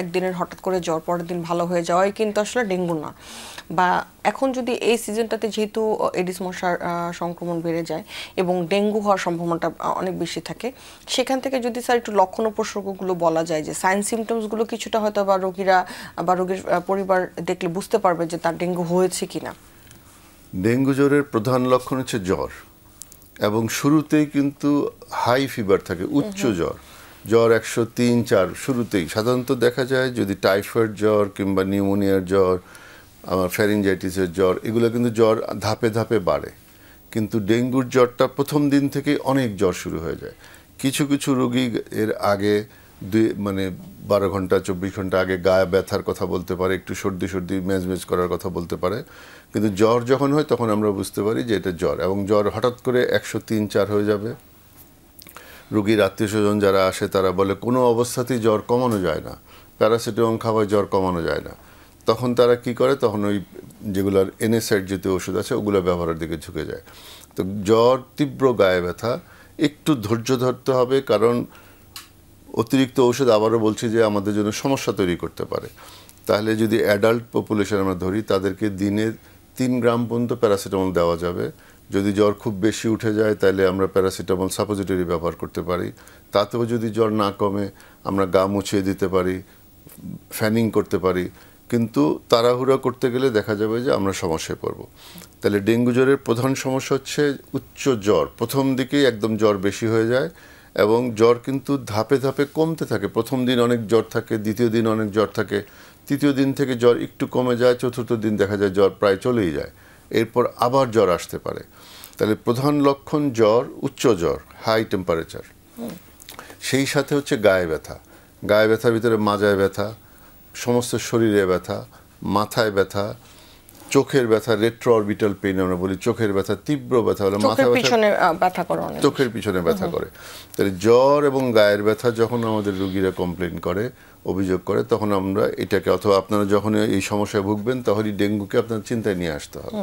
একদিনের হঠাৎ করে জ্বর পরের দিন ভালো হয়ে যাওয়াই কিন্তু আসলে ডেঙ্গু না। বা এখন যদি এই সিজনটাতে যেহেতু এডিস মশার সংক্রমণ বেড়ে যায় এবং ডেঙ্গু হওয়ার সম্ভাবনাটা অনেক বেশি থাকে, সেখান থেকে যদি স্যার একটু লক্ষণ উপসর্গগুলো বলা যায়, যে সাইন সিমটমসগুলো কিছুটা হয়তো বা রোগীরা বা রোগীর পরিবার দেখলে বুঝতে পারবে যে তার ডেঙ্গু হয়েছে কিনা। ডেঙ্গু জ্বরের প্রধান লক্ষণ হচ্ছে জ্বর, এবং শুরুতেই কিন্তু হাই ফিভার থাকে, উচ্চ জ্বর, জ্বর 103-4 শুরুতেই। সাধারণত দেখা যায় যদি টাইফয়েড জ্বর কিংবা নিউমোনিয়ার জ্বর, আমার ফ্যারিনজাইটিসের জ্বর, এগুলো কিন্তু জ্বর ধাপে ধাপে বাড়ে। কিন্তু ডেঙ্গুর জ্বরটা প্রথম দিন থেকেই অনেক জ্বর শুরু হয়ে যায়। কিছু কিছু রোগী এর আগে 12 ঘন্টা 24 ঘন্টা আগে গায়ে ব্যথার কথা বলতে পারে, একটু সর্দি সর্দি মেজমেজ করার কথা বলতে পারে, কিন্তু জ্বর যখন হয় তখন আমরা বুঝতে পারি যে এটা জ্বর। এবং জ্বর হঠাৎ করে 103-4 হয়ে যাবে। রোগীর আত্মীয় স্বজন যারা আসে তারা বলে কোনো অবস্থাতেই জ্বর কমানো যায় না, প্যারাসিটামল খাওয়ায় জ্বর কমানো যায় না। তখন তারা কি করে, তখন ওই যেগুলোর NSAID জাতীয় ওষুধ আছে ওগুলো ব্যবহারের দিকে ঝুঁকে যায়। তো জ্বর, তীব্র গায়ে ব্যথা, একটু ধৈর্য ধরতে হবে, কারণ অতিরিক্ত ঔষধ, আবারও বলছি, যে আমাদের জন্য সমস্যা তৈরি করতে পারে। তাহলে যদি অ্যাডাল্ট পপুলেশন আমরা ধরি, তাদেরকে দিনে 3 গ্রাম পর্যন্ত প্যারাসিটামল দেওয়া যাবে। যদি জ্বর খুব বেশি উঠে যায় তাহলে আমরা প্যারাসিটামল সাপোজিটরি ব্যবহার করতে পারি। তাতেও যদি জ্বর না কমে আমরা গা মুছিয়ে দিতে পারি, ফ্যানিং করতে পারি। কিন্তু তাড়াহুড়া করতে গেলে দেখা যাবে যে আমরা সমস্যায় পড়ব। তাহলে ডেঙ্গু জ্বরের প্রধান সমস্যা হচ্ছে উচ্চ জ্বর, প্রথম দিকেই একদম জ্বর বেশি হয়ে যায়, এবং জ্বর কিন্তু ধাপে ধাপে কমতে থাকে। প্রথম দিন অনেক জ্বর থাকে, দ্বিতীয় দিন অনেক জ্বর থাকে, তৃতীয় দিন থেকে জ্বর একটু কমে যায়, চতুর্থ দিন দেখা যায় জ্বর প্রায় চলেই যায়, এরপর আবার জ্বর আসতে পারে। তাহলে প্রধান লক্ষণ জ্বর, উচ্চ জ্বর, হাই টেম্পারেচার। সেই সাথে হচ্ছে গায়ে ব্যথা। গায়ে ব্যথার ভিতরে মাজায় ব্যথা, সমস্ত শরীরে ব্যথা, মাথায় ব্যথা, চোখের ব্যথা, রেট্রো অরবিটাল পেইন আমরা বলি, চোখের ব্যথা, তীব্র ব্যথা হলে মাথা ব্যথা, চোখের পিছনে ব্যথা করে। তাহলে জ্বর এবং গায়ের ব্যথা যখন আমাদের রোগীরা কমপ্লেন করে, অভিযোগ করে, তখন আমরা এটাকে, অথবা আপনারা যখন এই সমস্যায় ভুগবেন তখনই ডেঙ্গুকে আপনার চিন্তায় নিয়ে আসতে হবে।